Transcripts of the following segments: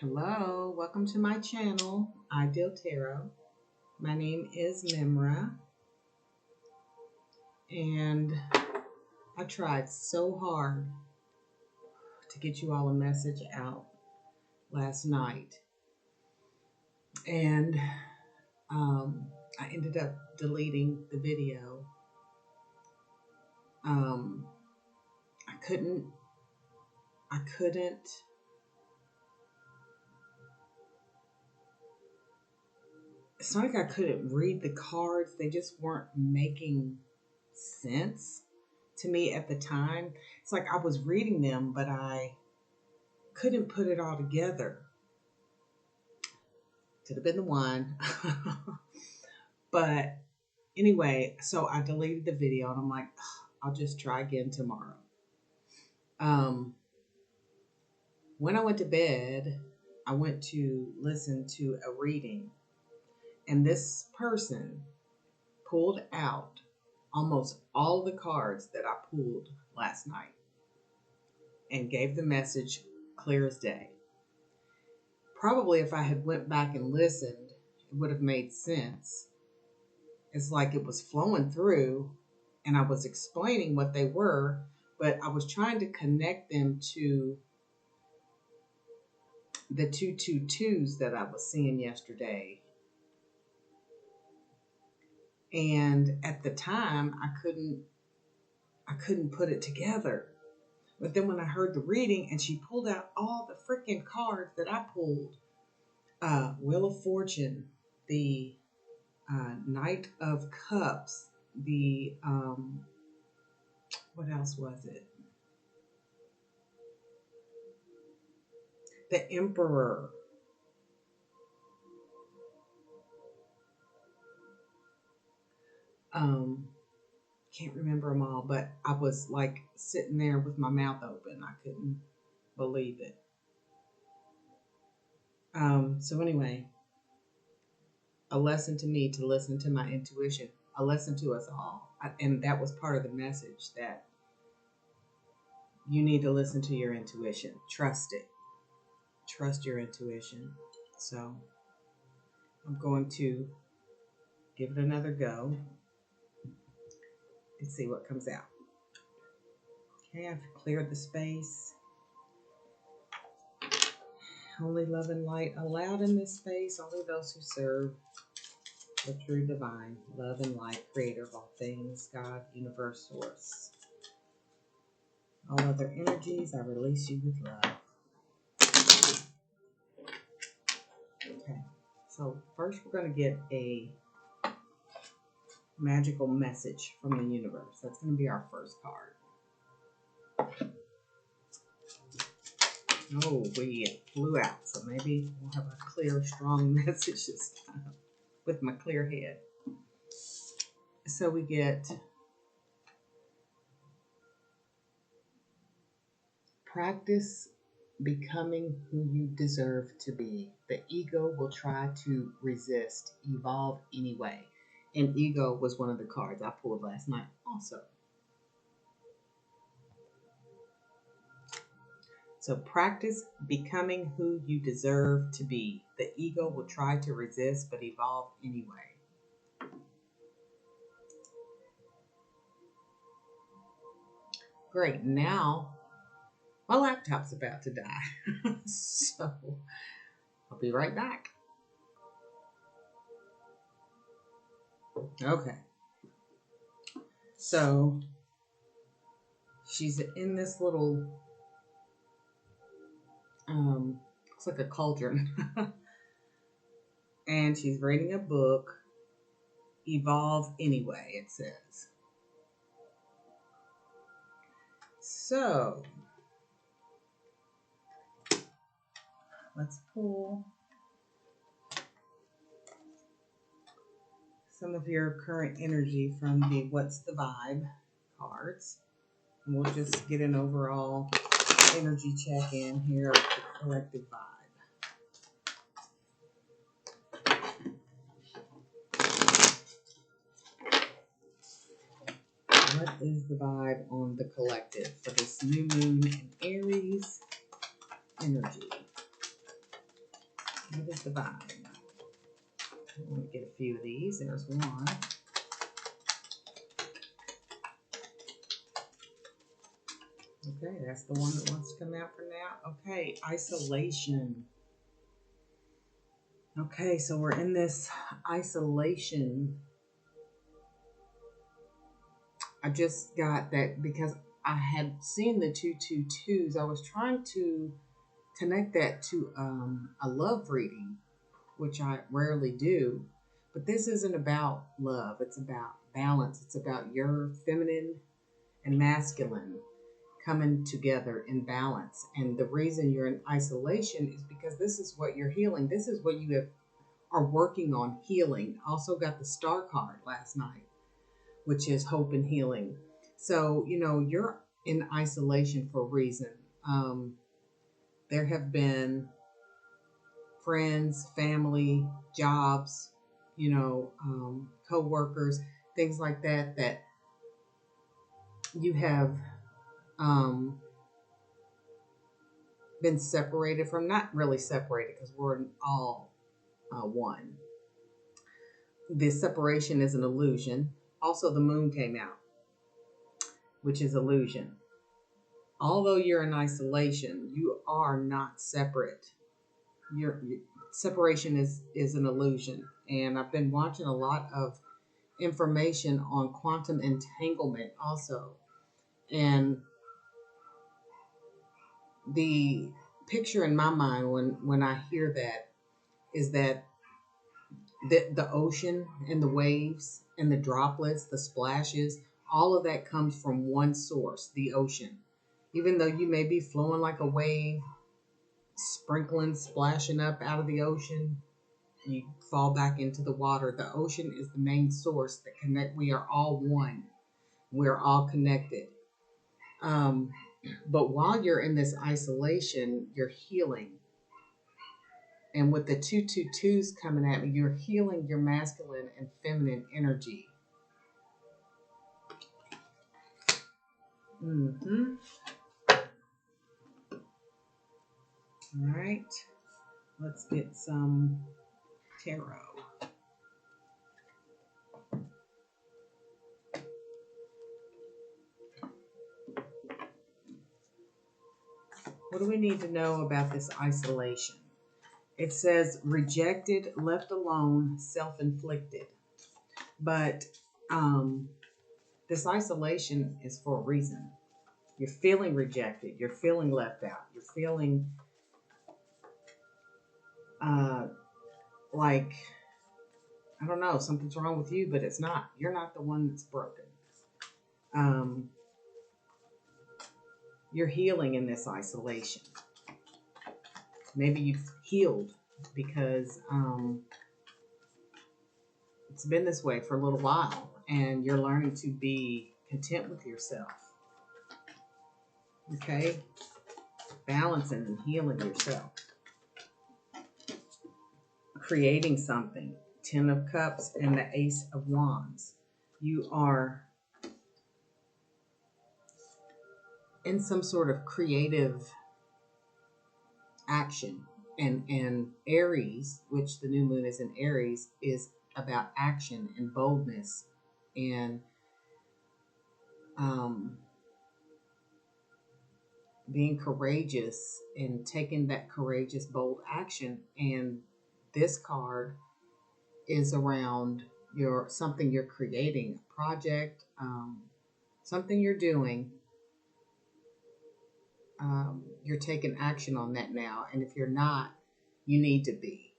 Hello, welcome to my channel, Ideal Tarot. My name is Mem'ra, and I tried so hard to get you all a message out last night, and I ended up deleting the video. I couldn't. It's not like I couldn't read the cards. They just weren't making sense to me at the time. It's like I was reading them, but I couldn't put it all together. Could have been the one. But anyway, so I deleted the video and I'm like, I'll just try again tomorrow. When I went to bed, I went to listen to a reading, and this person pulled out almost all the cards that I pulled last night and gave the message clear as day. Probably if I had went back and listened, it would have made sense. It's like it was flowing through and I was explaining what they were, but I was trying to connect them to the 222s that I was seeing yesterday. And at the time, I couldn't put it together. But then when I heard the reading and she pulled out all the freaking cards that I pulled, Wheel of Fortune, the Knight of Cups, the, what else was it? The Emperor. Can't remember them all, but I was like sitting there with my mouth open. I couldn't believe it. So anyway, a lesson to me to listen to my intuition, a lesson to us all. And that was part of the message, that you need to listen to your intuition. Trust it. Trust your intuition. So I'm going to give it another go and see what comes out. Okay, I've cleared the space. Only love and light allowed in this space. Only those who serve the true divine, love and light, creator of all things, God, universe, source. All other energies, I release you with love. Okay, so first we're going to get a magical message from the universe. That's going to be our first card. Oh, we flew out, so maybe we'll have a clear, strong message this time with my clear head. So we get practice becoming who you deserve to be. The ego will try to resist, evolve anyway. And ego was one of the cards I pulled last night also. So practice becoming who you deserve to be. The ego will try to resist, but evolve anyway. Great. Now, my laptop's about to die. So, I'll be right back. Okay. So, she's in this little, looks like a cauldron. And she's reading a book, Evolve Anyway, it says. So, let's pull some of your current energy from the What's the Vibe cards. And we'll just get an overall energy check-in here of the collective vibe. What is the vibe on the collective for this new moon in Aries energy? few of these. There's one. Okay, that's the one that wants to come out for now. Okay, isolation. Okay, so we're in this isolation. I just got that because I had seen the 222s. I was trying to connect that to a love reading, which I rarely do. But this isn't about love. It's about balance. It's about your feminine and masculine coming together in balance. And the reason you're in isolation is because this is what you're healing. This is what you are working on healing. Also got the star card last night, which is hope and healing. So, you're in isolation for a reason. There have been friends, family, jobs, co-workers, things like that, that you have been separated from. Not really separated, because we're all one. This separation is an illusion. Also, the moon came out, which is illusion. Although you're in isolation, you are not separate. Your separation is an illusion. And I've been watching a lot of information on quantum entanglement also. And the picture in my mind when I hear that is that the ocean and the waves and the droplets, the splashes, all of that comes from one source, the ocean. Even though you may be flowing like a wave, sprinkling, splashing up out of the ocean, you fall back into the water. The ocean is the main source that connect. We are all one. We're all connected. But while you're in this isolation, you're healing. And with the 222s coming at me, you're healing your masculine and feminine energy. All right. Let's get some tarot. What do we need to know about this isolation? It says rejected, left alone, self-inflicted. But this isolation is for a reason. You're feeling rejected. You're feeling left out. You're feeling like, I don't know, something's wrong with you, but it's not. You're not the one that's broken. You're healing in this isolation. Maybe you've healed because it's been this way for a little while, and you're learning to be content with yourself. Okay? Balancing and healing yourself. Creating something. 10 of Cups and the Ace of Wands. You are in some sort of creative action. And Aries, which the new moon is in Aries, is about action and boldness and being courageous and taking that courageous, bold action. And this card is around something you're creating, a project, something you're doing. You're taking action on that now. And if you're not, you need to be,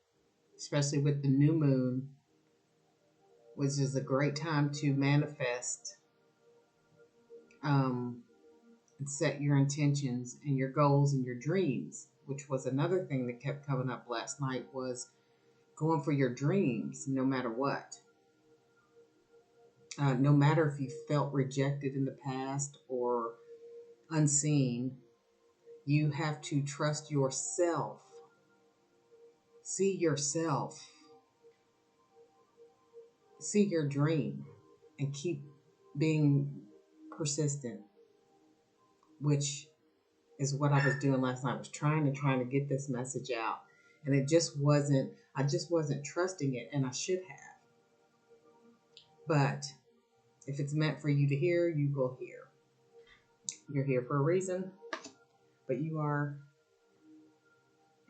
especially with the new moon, which is a great time to manifest and set your intentions and your goals and your dreams, which was another thing that kept coming up last night, was going for your dreams no matter what. No matter if you felt rejected in the past or unseen, you have to trust yourself. See yourself. See your dream and keep being persistent, which is what I was doing last night. I was trying to get this message out, and I just wasn't trusting it, and I should have. But if it's meant for you to hear, you will hear. You're here for a reason, but you are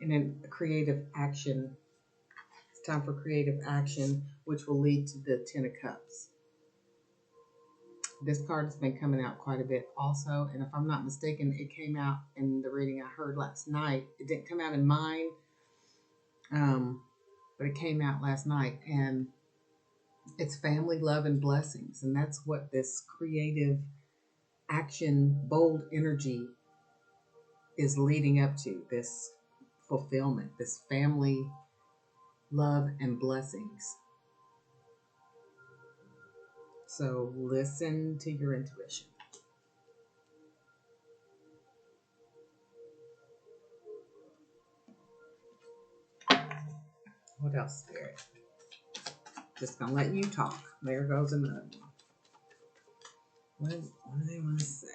in a creative action. It's time for creative action, which will lead to the Ten of Cups. This card has been coming out quite a bit also, and if I'm not mistaken, it came out in the reading I heard last night. It didn't come out in mine, but it came out last night, and it's family, love, and blessings, and that's what this creative action, bold energy is leading up to, this fulfillment, this family, love, and blessings. So listen to your intuition. What else, Spirit? Just gonna let you talk. There goes another one. What do they want to say?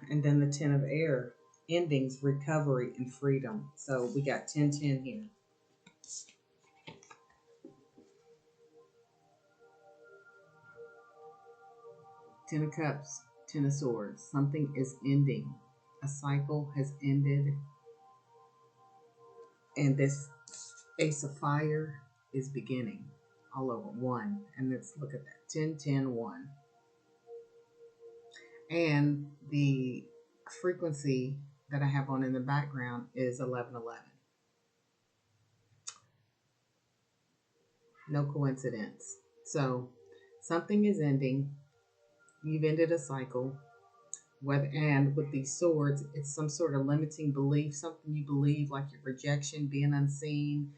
And then the Ten of Air. Endings, recovery, and freedom. So we got 10-10 here. Ten of Cups, Ten of Swords. Something is ending. A cycle has ended. And this Ace of Fire is beginning. All over. 1. And let's look at that. 10-10-1. And the frequency that I have on in the background is 1111. No coincidence. So something is ending. You've ended a cycle. And with these swords, it's some sort of limiting belief, something you believe, like your rejection, being unseen,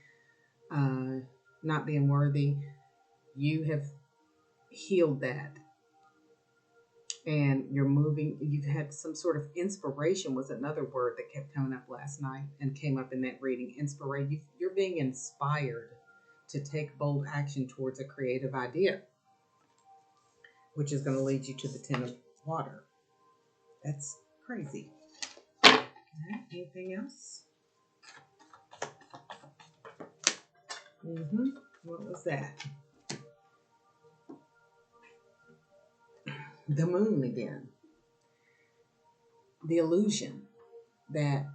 not being worthy. You have healed that. And you're moving. You've had some sort of inspiration, was another word that kept coming up last night and came up in that reading. Inspiration. You're being inspired to take bold action towards a creative idea, which is going to lead you to the Ten of Water. That's crazy. Okay, anything else? What was that? The moon again. The illusion that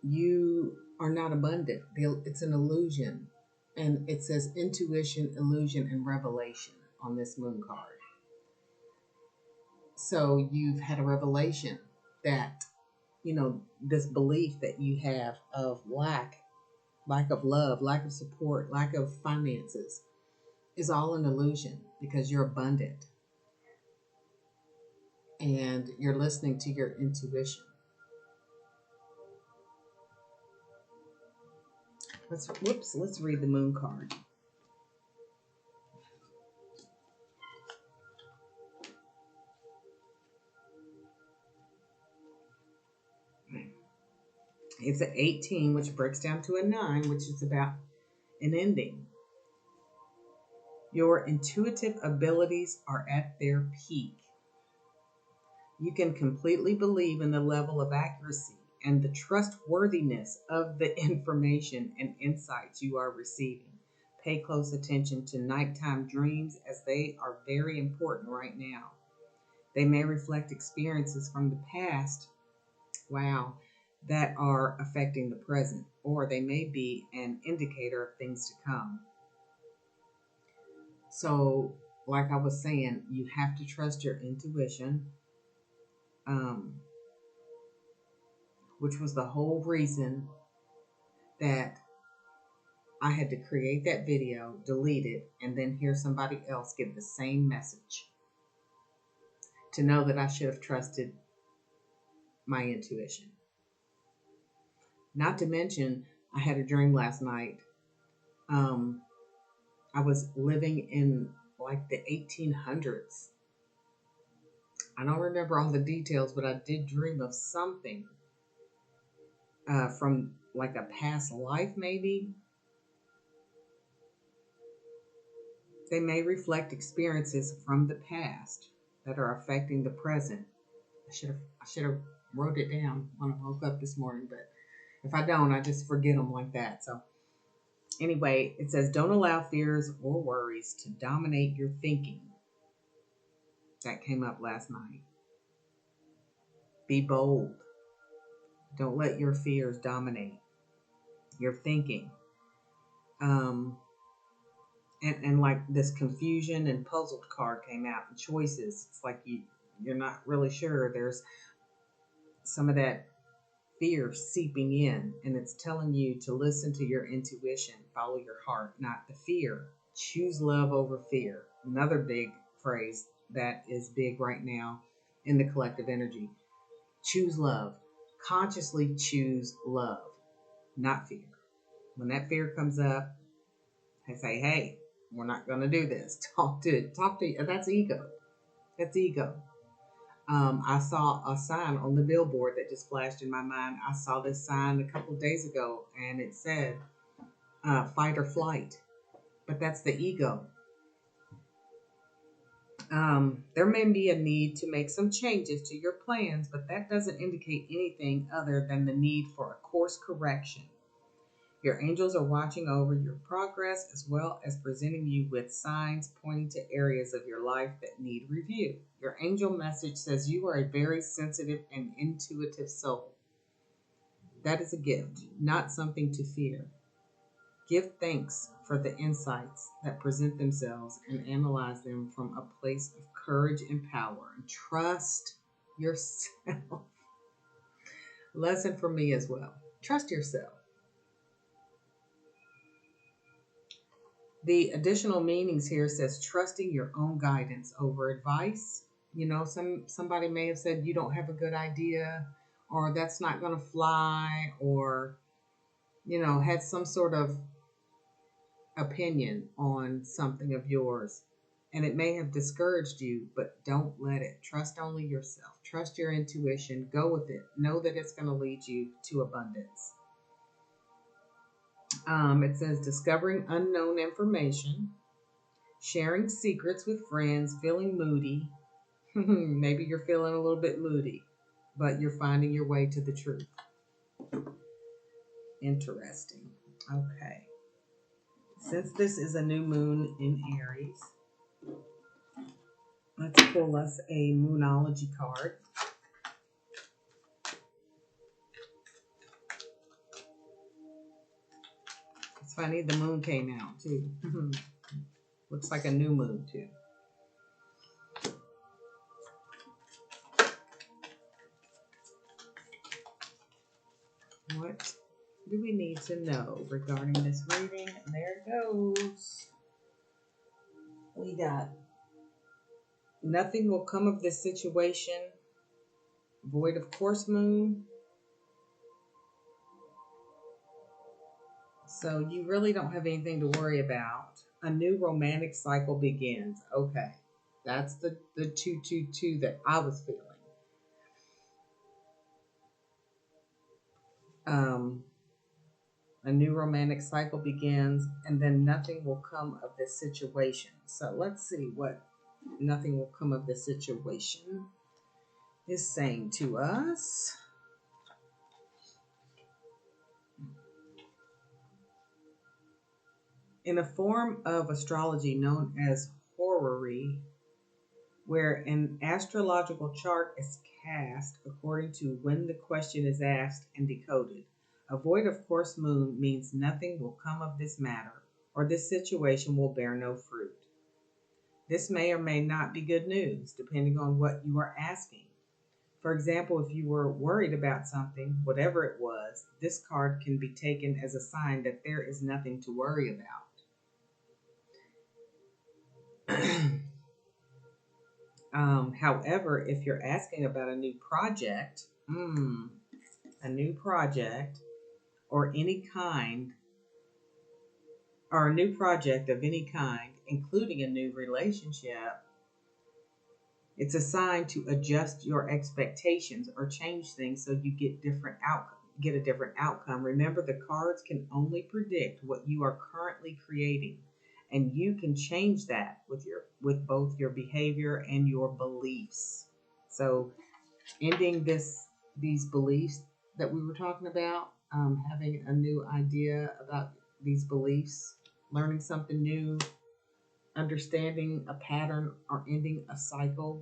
you are not abundant. It's an illusion. And it says intuition, illusion, and revelation on this moon card. So you've had a revelation that, this belief that you have of lack of love, lack of support, lack of finances is all an illusion because you're abundant and you're listening to your intuition. Let's read the moon card. It's an 18, which breaks down to a 9, which is about an ending. Your intuitive abilities are at their peak. You can completely believe in the level of accuracy and the trustworthiness of the information and insights you are receiving. Pay close attention to nighttime dreams as they are very important right now. They may reflect experiences from the past, that are affecting the present, or they may be an indicator of things to come. So, like I was saying, you have to trust your intuition, which was the whole reason that I had to create that video, delete it, and then hear somebody else give the same message to know that I should have trusted my intuition. Not to mention, I had a dream last night. I was living in like the 1800s. I don't remember all the details, but I did dream of something from like a past life, maybe. They may reflect experiences from the past that are affecting the present. I should have wrote it down when I woke up this morning, but if I don't, I just forget them like that. So Anyway, it says, don't allow fears or worries to dominate your thinking. That came up last night. Be bold. Don't let your fears dominate your thinking. And like this confusion and puzzled card came out, and choices. It's like you're not really sure. There's some of that fear seeping in, and it's telling you to listen to your intuition, follow your heart, not the fear. Choose love over fear. Another big phrase that is big right now in the collective energy. Choose love. Consciously choose love, not fear. When that fear comes up, I say, hey, we're not going to do this. Talk to you. That's ego. That's ego. I saw a sign on the billboard that just flashed in my mind. I saw this sign a couple of days ago, and it said fight or flight. But that's the ego. There may be a need to make some changes to your plans, but that doesn't indicate anything other than the need for a course correction. Your angels are watching over your progress as well as presenting you with signs pointing to areas of your life that need review. Your angel message says you are a very sensitive and intuitive soul. That is a gift, not something to fear. Give thanks for the insights that present themselves and analyze them from a place of courage and power. And trust yourself. Lesson for me as well. Trust yourself. The additional meanings here says trusting your own guidance over advice. You know, somebody may have said you don't have a good idea, or that's not going to fly, or, you know, had some sort of opinion on something of yours, and it may have discouraged you, but don't let it. Trust only yourself. Trust your intuition. Go with it. Know that it's going to lead you to abundance. It says discovering unknown information, sharing secrets with friends, feeling moody. Maybe you're feeling a little bit moody, but you're finding your way to the truth. Interesting. Okay. Since this is a new moon in Aries, let's pull us a moonology card. It's funny, the moon came out too. Looks like a new moon too. What do we need to know regarding this reading? There it goes. We got nothing will come of this situation. Void of course moon. So you really don't have anything to worry about. A new romantic cycle begins. Okay. That's the 222 that I was feeling. A new romantic cycle begins, and then nothing will come of this situation. So let's see what nothing will come of this situation is saying to us. In a form of astrology known as horary, where an astrological chart is cast according to when the question is asked and decoded, a void of course moon means nothing will come of this matter, or this situation will bear no fruit. This may or may not be good news, depending on what you are asking. For example, if you were worried about something, whatever it was, this card can be taken as a sign that there is nothing to worry about. However, if you're asking about a new project, or any kind, or a new project of any kind, including a new relationship, it's a sign to adjust your expectations or change things so you get a different outcome. Remember, the cards can only predict what you are currently creating, and you can change that with both your behavior and your beliefs. So, ending these beliefs that we were talking about, having a new idea about these beliefs, learning something new, understanding a pattern, or ending a cycle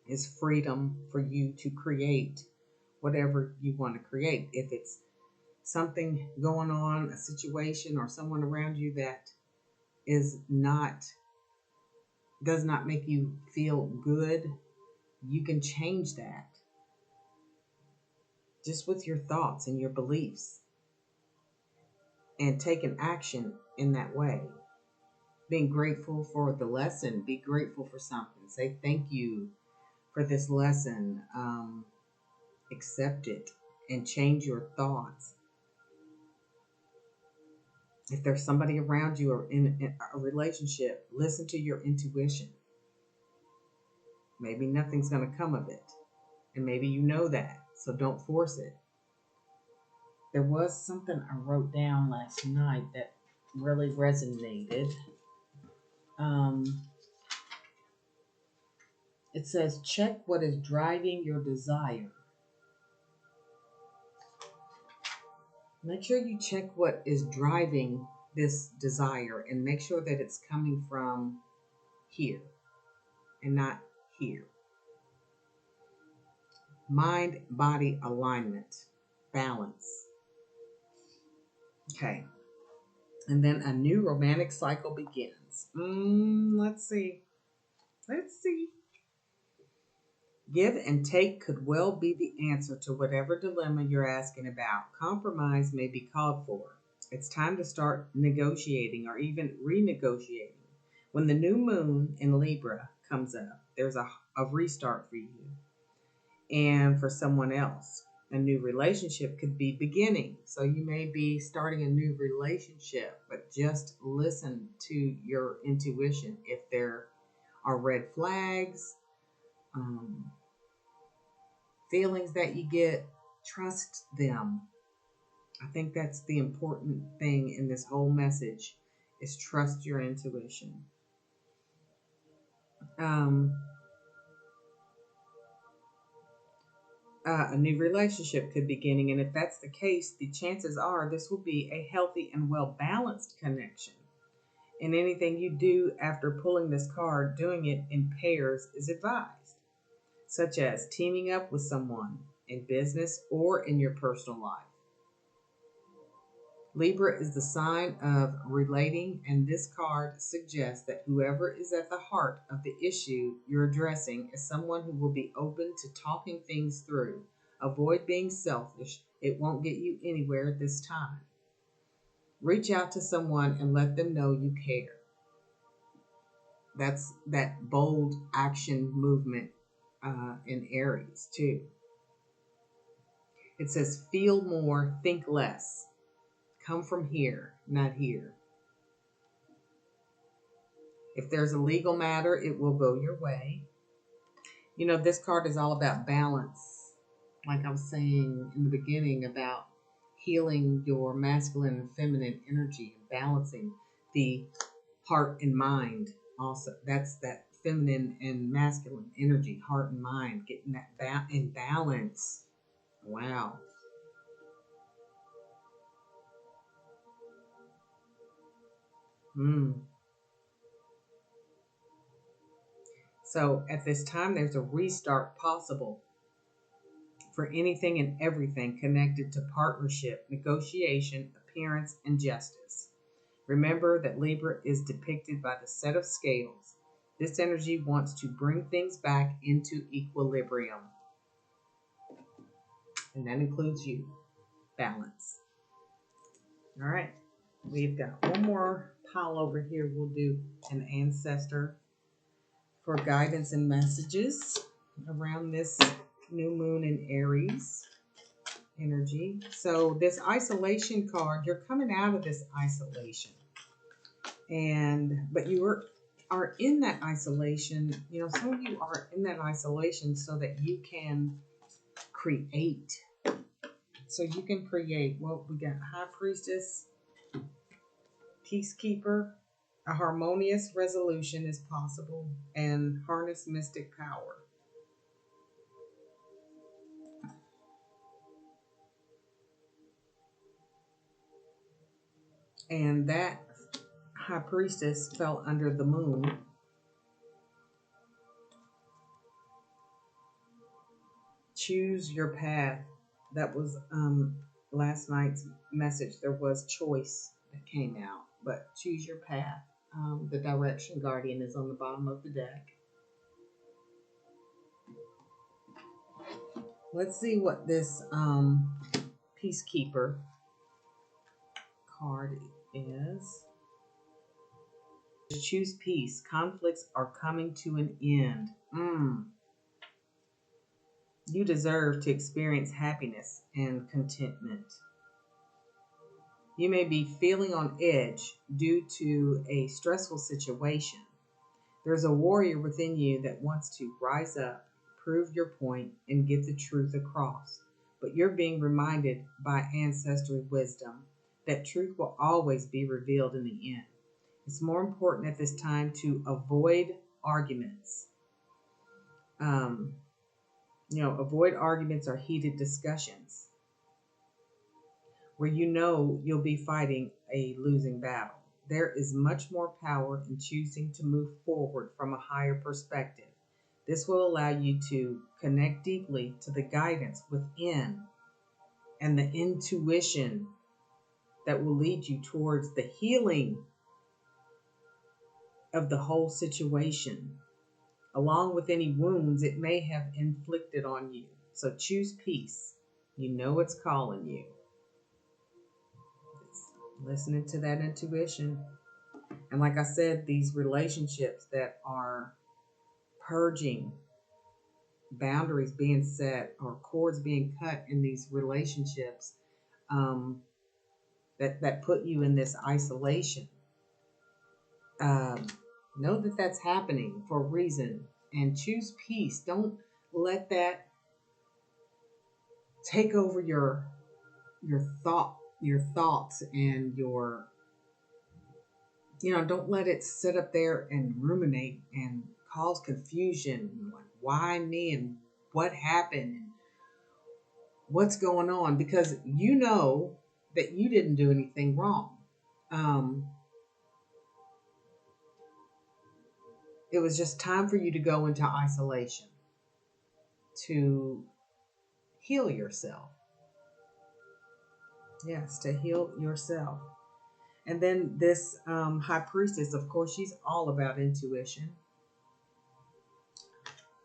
is freedom for you to create whatever you want to create. If it's something going on, a situation, or someone around you that is not, does not make you feel good, you can change that just with your thoughts and your beliefs and take an action in that way. Being grateful for the lesson, be grateful for something, say thank you for this lesson, accept it and change your thoughts. If there's somebody around you or in a relationship, listen to your intuition. Maybe nothing's going to come of it. And maybe you know that. So don't force it. There was something I wrote down last night that really resonated. It says, check what is driving your desire. Make sure you check what is driving this desire and make sure that it's coming from here and not here. Mind, body alignment, balance. Okay. And then a new romantic cycle begins. Let's see. Give and take could well be the answer to whatever dilemma you're asking about. Compromise may be called for. It's time to start negotiating or even renegotiating. When the new moon in Libra comes up, there's a restart for you and for someone else. A new relationship could be beginning. So you may be starting a new relationship, but just listen to your intuition. If there are red flags, feelings that you get, trust them. I think that's the important thing in this whole message is trust your intuition. A new relationship could be beginning, and if that's the case, the chances are this will be a healthy and well-balanced connection. And anything you do after pulling this card, doing it in pairs is advised, such as teaming up with someone in business or in your personal life. Libra is the sign of relating, and this card suggests that whoever is at the heart of the issue you're addressing is someone who will be open to talking things through. Avoid being selfish. It won't get you anywhere at this time. Reach out to someone and let them know you care. That's that bold action movement in Aries too. It says, feel more, think less. Come from here, not here. If there's a legal matter, it will go your way. You know, this card is all about balance. Like I was saying in the beginning about healing your masculine and feminine energy and balancing the heart and mind. Also, that's that feminine and masculine energy, heart and mind, getting that in balance. Wow. So at this time, there's a restart possible for anything and everything connected to partnership, negotiation, appearance, and justice. Remember that Libra is depicted by the set of scales. This energy wants to bring things back into equilibrium. And that includes you. Balance. All right. We've got one more pile over here. We'll do an ancestor for guidance and messages around this new moon in Aries energy. So this isolation card, you're coming out of this isolation. But you are in that isolation. You know, some of you are in that isolation so that you can create. So you can create. Well, we got High Priestess, Peacekeeper. A harmonious resolution is possible, and harness mystic power. And that high priestess fell under the moon. Choose your path. That was last night's message. There was choice that came out, but choose your path. The direction guardian is on the bottom of the deck. Let's see what this peacekeeper card is. Choose peace. Conflicts are coming to an end. You deserve to experience happiness and contentment. You may be feeling on edge due to a stressful situation. There's a warrior within you that wants to rise up, prove your point, and get the truth across. But you're being reminded by ancestral wisdom that truth will always be revealed in the end. It's more important at this time to avoid arguments. Avoid arguments or heated discussions where you know you'll be fighting a losing battle. There is much more power in choosing to move forward from a higher perspective. This will allow you to connect deeply to the guidance within and the intuition that will lead you towards the healing of the whole situation, along with any wounds it may have inflicted on you. So choose peace. You know it's calling you. Listening to that intuition. And like I said, these relationships that are purging, boundaries being set or cords being cut in these relationships that put you in this isolation. Know that that's happening for a reason and choose peace. Don't let that take over your thoughts and your, don't let it sit up there and ruminate and cause confusion. Like, why me and what happened and what's going on? Because you know that you didn't do anything wrong. It was just time for you to go into isolation to heal yourself. Yes, to heal yourself. And then this high priestess, of course, she's all about intuition.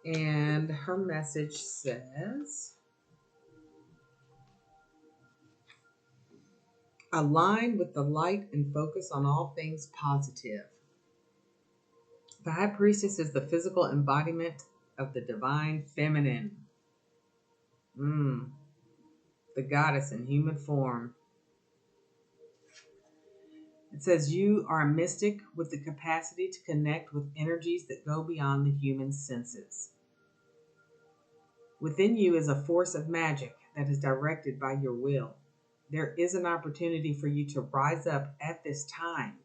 And her message says, align with the light and focus on all things positive. The high priestess is the physical embodiment of the divine feminine. The goddess in human form. It says you are a mystic with the capacity to connect with energies that go beyond the human senses. Within you is a force of magic that is directed by your will. There is an opportunity for you to rise up at this time.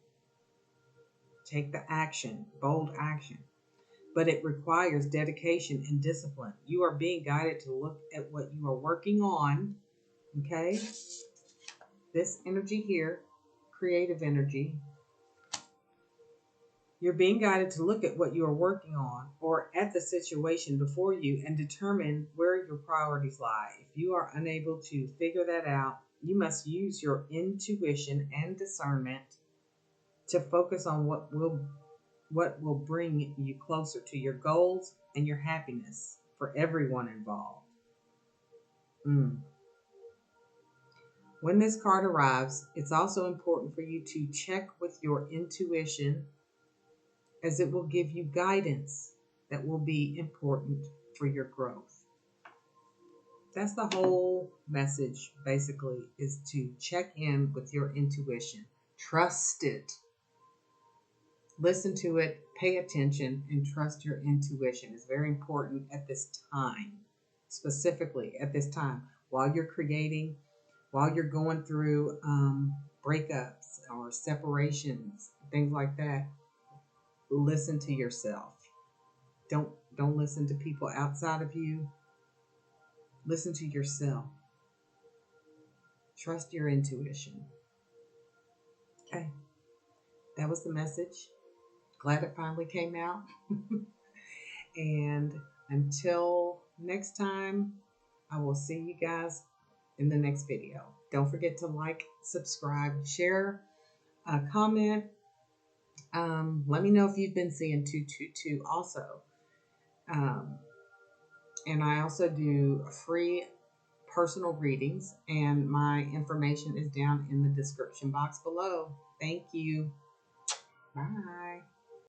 Take the action, bold action. But it requires dedication and discipline. You are being guided to look at what you are working on. Okay? This energy here, creative energy. You're being guided to look at what you are working on or at the situation before you and determine where your priorities lie. If you are unable to figure that out, you must use your intuition and discernment to focus on what will bring you closer to your goals and your happiness for everyone involved. When this card arrives, it's also important for you to check with your intuition, as it will give you guidance that will be important for your growth. That's the whole message, basically, is to check in with your intuition. Trust it. Listen to it, pay attention, and trust your intuition. It's very important at this time, specifically at this time, while you're creating, while you're going through breakups or separations, things like that. Listen to yourself. Don't listen to people outside of you. Listen to yourself. Trust your intuition. Okay, that was the message. Glad it finally came out. And until next time, I will see you guys in the next video. Don't forget to like, subscribe, share, comment. Let me know if you've been seeing 222 also. Um, and I also do free personal readings, and my information is down in the description box below. Thank you. Bye.